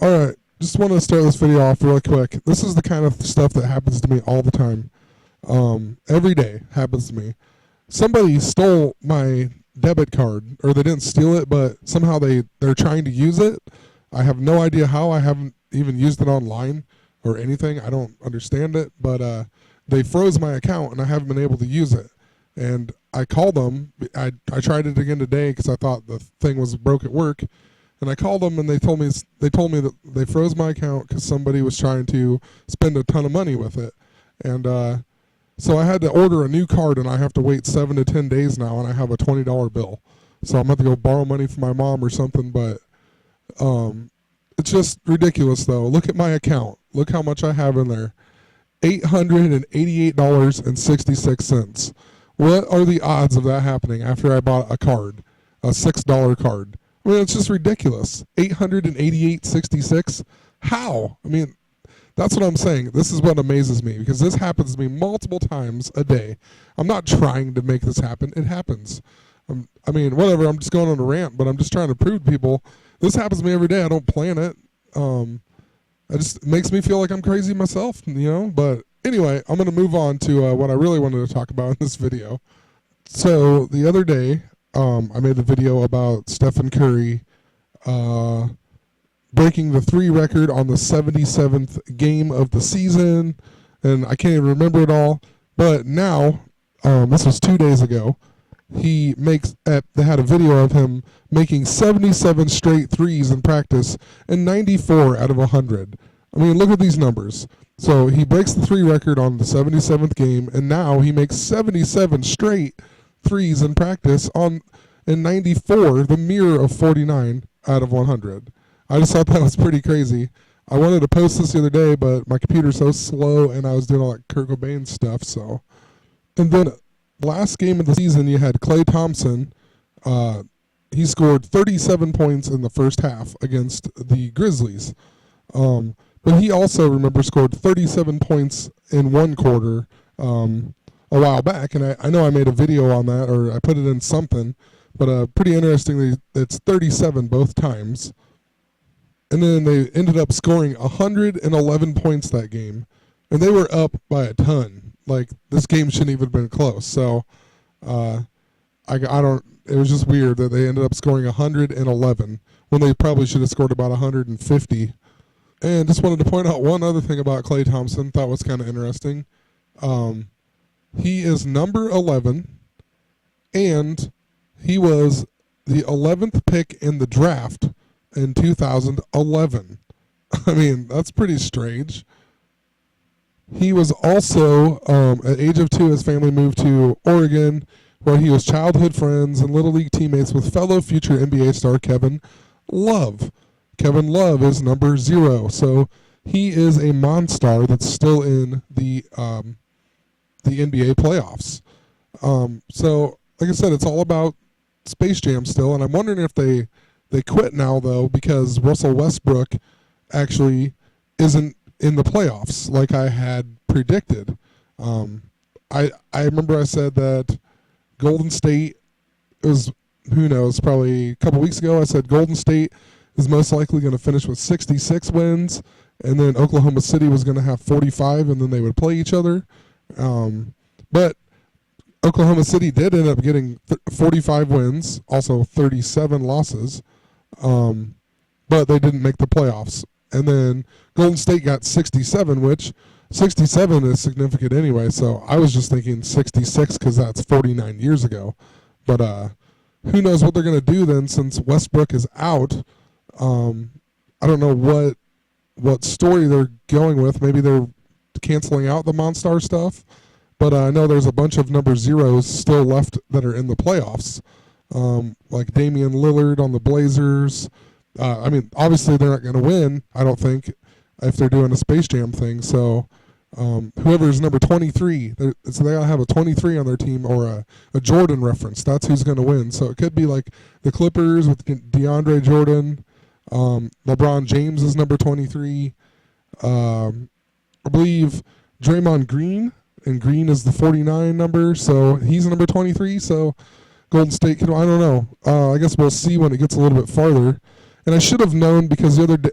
Alright, just want to start this video off really quick. This is the kind of stuff that happens to me all the time. Every day happens to me. Somebody stole my debit card, or they didn't steal it, but somehow they're trying to use it. I have no idea how. I haven't even used it online or anything. I don't understand it, but they froze my account and I haven't been able to use it. And I called them. I tried it again today because I thought the thing was broke at work. And I called them and they told me that they froze my account because somebody was trying to spend a ton of money with it. And so I had to order a new card, and I have to wait 7 to 10 days now, and I have a $20 bill. So I'm going to have to go borrow money from my mom or something, but it's just ridiculous, though. Look at my account. Look how much I have in there. $888.66. What are the odds of that happening after I bought a card, a $6 card? I mean, it's just ridiculous. $888.66? How? I mean, that's what I'm saying. This is what amazes me, because this happens to me multiple times a day. I'm not trying to make this happen. It happens. I mean, whatever. I'm just going on a rant, but I'm just trying to prove to people this happens to me every day. I don't plan it. It makes me feel like I'm crazy myself, But anyway, I'm going to move on to what I really wanted to talk about in this video. So the other day, I made a video about Stephen Curry breaking the 3 record on the 77th game of the season, and I can't even remember it all. But now, this was 2 days ago, they had a video of him making 77 straight threes in practice and 94 out of 100. I mean, look at these numbers. So he breaks the 3 record on the 77th game, and now he makes 77 straight threes in practice in 94, the mirror of 49 out of 100. I just thought that was pretty crazy. I wanted to post this the other day, but my computer's so slow, and I was doing all that Kurt Cobain stuff. So, and then last game of the season, you had Klay Thompson. He scored 37 points in the first half against the Grizzlies. But he also, remember, scored 37 points in one quarter a while back, and I know I made a video on that, or I put it in something, but pretty interestingly, it's 37 both times. And then they ended up scoring 111 points that game, and they were up by a ton. Like, this game shouldn't even have been close. So I don't. It was just weird that they ended up scoring 111 when they probably should have scored about 150. And just wanted to point out one other thing about Klay Thompson. Thought was kind of interesting. He is number 11, and he was the 11th pick in the draft in 2011. I mean, that's pretty strange. He was also, at age of 2, his family moved to Oregon, where he was childhood friends and Little League teammates with fellow future NBA star Kevin Love. Kevin Love is number 0, so he is a Monstar that's still in the NBA playoffs. So, like I said, it's all about Space Jam still, and I'm wondering if they quit now, though, because Russell Westbrook actually isn't in the playoffs like I had predicted. I remember I said that Golden State was, who knows, probably a couple weeks ago, I said Golden State is most likely going to finish with 66 wins, and then Oklahoma City was going to have 45, and then they would play each other. But Oklahoma City did end up getting 45 wins, also 37 losses, but they didn't make the playoffs. And then Golden State got 67, which 67 is significant anyway, so I was just thinking 66 because that's 49 years ago. But who knows what they're going to do then since Westbrook is out. I don't know what story they're going with. Maybe they're canceling out the Monstar stuff. But I know there's a bunch of number 0s still left that are in the playoffs, like Damian Lillard on the Blazers. I mean, obviously they're not going to win, I don't think, if they're doing a Space Jam thing. So whoever is number 23, so they got to have a 23 on their team or a Jordan reference. That's who's going to win. So it could be like the Clippers with DeAndre Jordan. LeBron James is number 23. I believe Draymond Green. And Green is the 49 number, so he's number 23. So Golden State can, I don't know. I guess we'll see when it gets a little bit farther. And I should have known because the other day,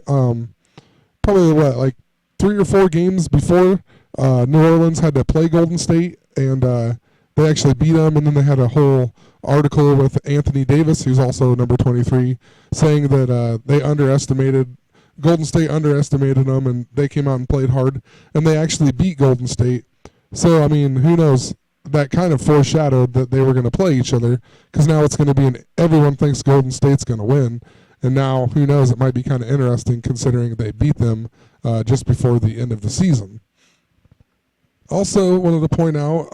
probably what, like 3 or 4 games before New Orleans had to play Golden State, and they actually beat them. And then they had a whole article with Anthony Davis, who's also number 23, saying that they underestimated Golden State underestimated them, and they came out and played hard, and they actually beat Golden State. So I mean, who knows? That kind of foreshadowed that they were going to play each other, because now it's going to be everyone thinks Golden State's going to win, and now who knows? It might be kind of interesting considering they beat them just before the end of the season. Also, wanted to point out,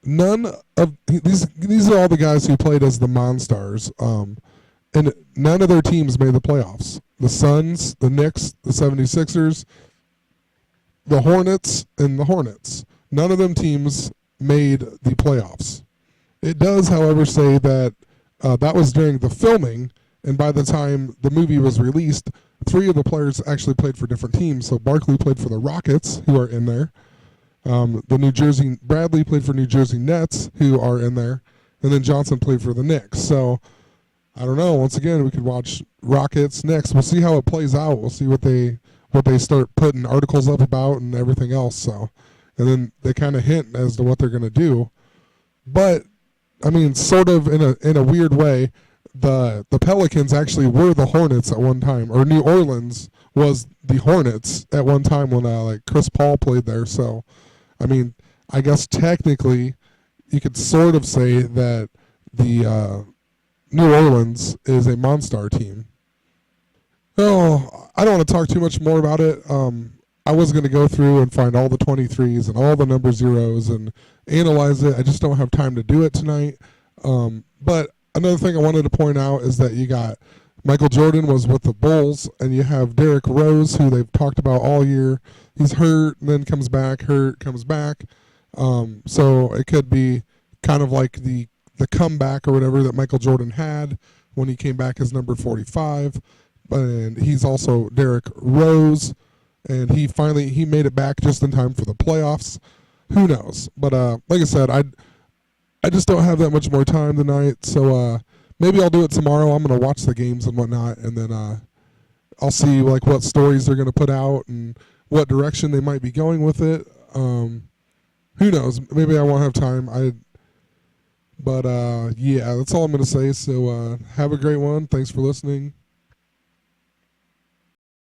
none of these are all the guys who played as the Monstars, and none of their teams made the playoffs. The Suns, the Knicks, the 76ers, the Hornets, and the Hornets. None of them teams made the playoffs. It does, however, say that that was during the filming, and by the time the movie was released, 3 of the players actually played for different teams. So Barkley played for the Rockets, who are in there. Bradley played for New Jersey Nets, who are in there, and then Johnson played for the Knicks. So I don't know. Once again, we could watch Rockets, Knicks. We'll see how it plays out. We'll see what they start putting articles up about and everything else. So, and then they kind of hint as to what they're going to do. But I mean, sort of in a weird way, the Pelicans actually were the Hornets at one time, or New Orleans was the Hornets at one time when like Chris Paul played there. So, I mean, I guess technically you could sort of say that the New Orleans is a Monstar team. Oh, I don't want to talk too much more about it. I was going to go through and find all the 23s and all the number zeros and analyze it. I just don't have time to do it tonight. But another thing I wanted to point out is that you got Michael Jordan was with the Bulls, and you have Derrick Rose, who they've talked about all year. He's hurt and then comes back, hurt, comes back. So it could be kind of like the comeback or whatever that Michael Jordan had when he came back as number 45. And he's also Derrick Rose, and he made it back just in time for the playoffs. Who knows? But like I said, I just don't have that much more time tonight, so maybe I'll do it tomorrow. I'm going to watch the games and whatnot, and then I'll see like what stories they're going to put out and what direction they might be going with it. Who knows? Maybe I won't have time. But yeah, that's all I'm going to say. So have a great one. Thanks for listening.